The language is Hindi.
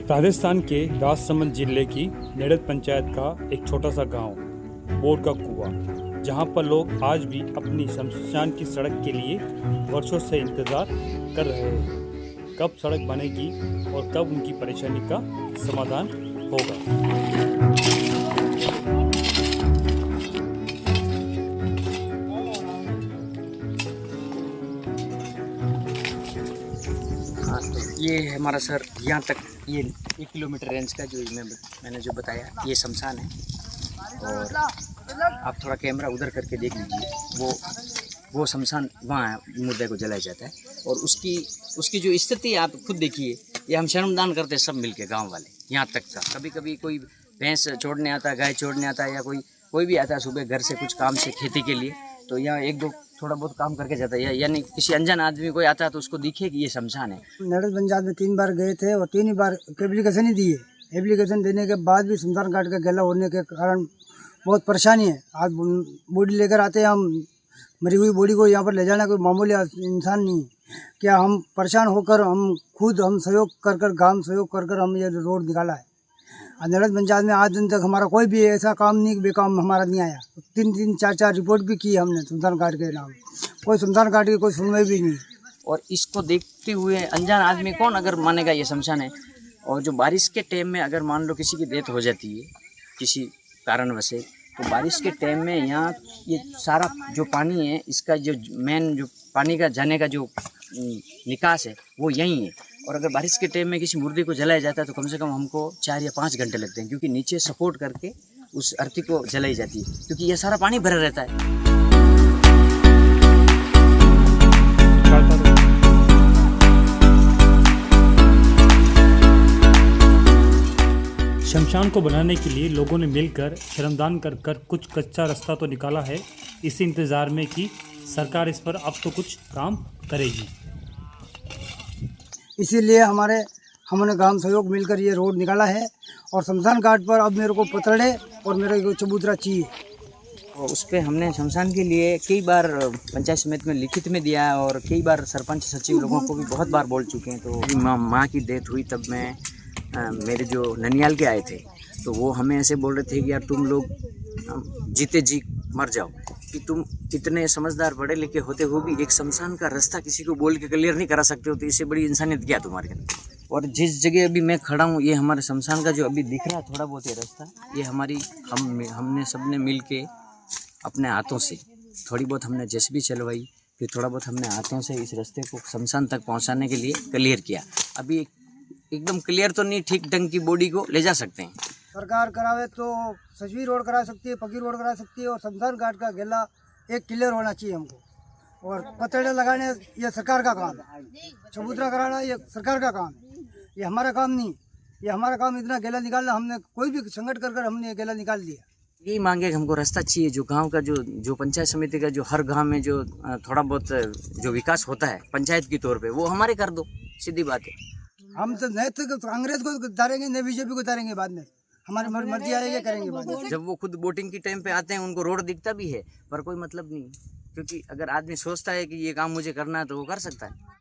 राजस्थान के राजसमंद जिले की नेड़त पंचायत का एक छोटा सा गांव बोर का कुआं, जहां पर लोग आज भी अपनी शमशान की सड़क के लिए वर्षों से इंतज़ार कर रहे हैं। कब सड़क बनेगी और कब उनकी परेशानी का समाधान होगा। हाँ, तो ये है हमारा सर, यहाँ तक ये 1 किलोमीटर रेंज का जो मैंने जो बताया ये शमशान है। और आप थोड़ा कैमरा उधर करके देख लीजिए, वो शमशान वहाँ मुर्दे को जलाया जाता है। और उसकी जो स्थिति आप खुद देखिए, ये हम श्रमदान करते हैं सब मिलके गांव वाले। यहाँ तक का कभी कभी कोई भैंस छोड़ने आता है, गाय छोड़ने आता है, या कोई भी आता है सुबह घर से कुछ काम से खेती के लिए, तो यहाँ एक दो थोड़ा बहुत काम करके जाता है। यानी किसी अनजान आदमी कोई आता है तो उसको दिखे कि ये शमशान है। नेड़त पंचायत में 3 बार गए थे और 3 ही बार एप्लीकेशन ही दिए। एप्लीकेशन देने के बाद भी शमशान घाट का गला होने के कारण बहुत परेशानी है। आज बॉडी लेकर आते हैं, हम मरी हुई बॉडी को यहाँ पर ले जाना कोई मामूली इंसान नहीं है। क्या हम परेशान होकर हम सहयोग कर गांव सहयोग कर हम ये रोड निकाला है। नेड़त पंचायत में आज दिन तक हमारा कोई भी ऐसा काम नहीं, बेकाम हमारा नहीं आया। 3 4 रिपोर्ट भी की हमने शमशान घाट के नाम, कोई शमशान घाट की कोई सुनवाई भी नहीं। और इसको देखते हुए अनजान आदमी कौन अगर मानेगा ये शमशान है। और जो बारिश के टाइम में अगर मान लो किसी की डेथ हो जाती है किसी कारणवश, तो बारिश के टाइम में यहाँ ये सारा जो पानी है, इसका जो मेन जो पानी का जाने का जो निकास है वो यहीं है। और अगर बारिश के टाइम में किसी मुर्दे को जलाया जाता है तो कम से कम हमको 4 या 5 घंटे लगते हैं, क्योंकि नीचे सपोर्ट करके उस अर्थी को जलाई जाती है, क्योंकि यह सारा पानी भरा रहता है। शमशान को बनाने के लिए लोगों ने मिलकर श्रमदान कर कुछ कच्चा रास्ता तो निकाला है, इस इंतज़ार में कि सरकार इस पर अब तो कुछ काम करेगी। इसीलिए हमने गांव सहयोग मिलकर ये रोड निकाला है। और शमशान घाट पर अब मेरे को पतड़े और मेरे को चबूतरा चाहिए। और उस पर हमने शमशान के लिए कई बार पंचायत समिति में लिखित में दिया है, और कई बार सरपंच सचिव लोगों को भी बहुत बार बोल चुके हैं। तो माँ की डेथ हुई तब मैं मेरे जो ननियाल के आए थे, तो वो हमें ऐसे बोल रहे थे कि यार तुम लोग जीते जी मर जाओ, कि तुम इतने समझदार पढ़े लिखे होते हुए भी एक शमशान का रास्ता किसी को बोल के क्लियर नहीं करा सकते हो, तो इससे बड़ी इंसानियत क्या तुम्हारे अंदर। और जिस जगह अभी मैं खड़ा हूँ, ये हमारे शमशान का जो अभी दिख रहा है थोड़ा बहुत ये रास्ता, ये हमने सबने मिल के अपने हाथों से थोड़ी बहुत हमने जेसीबी चलवाई, फिर थोड़ा बहुत हमने हाथों से इस रास्ते को शमशान तक पहुँचाने के लिए क्लियर किया। अभी एकदम क्लियर तो नहीं, ठीक ढंग की बॉडी को ले जा सकते हैं। सरकार करावे तो सजवी रोड करा सकती है, पक्की रोड करा सकती है। और शमशान घाट का गेला एक क्लियर होना चाहिए हमको। और पतड़े लगाने ये सरकार का काम है, चबूतरा कराना ये सरकार का काम है, ये हमारा काम नहीं। ये हमारा काम इतना गेला निकालना, हमने कोई भी संगठ कर हमने ये गेला निकाल दिया। यही मांगे हमको रास्ता चाहिए, जो गांव का जो पंचायत समिति का जो हर गांव में जो थोड़ा बहुत जो विकास होता है पंचायत के तौर पे, वो हमारे कर दो, सीधी बात है। हम तो नहीं तो कांग्रेस को उतारेंगे, नहीं बीजेपी को उतारेंगे, बाद में हमारी मर्जी आएगी करेंगे बाद में। जब वो खुद वोटिंग की टाइम पे आते हैं, उनको रोड दिखता भी है, पर कोई मतलब नहीं, क्योंकि अगर आदमी सोचता है कि ये काम मुझे करना है तो वो कर सकता है।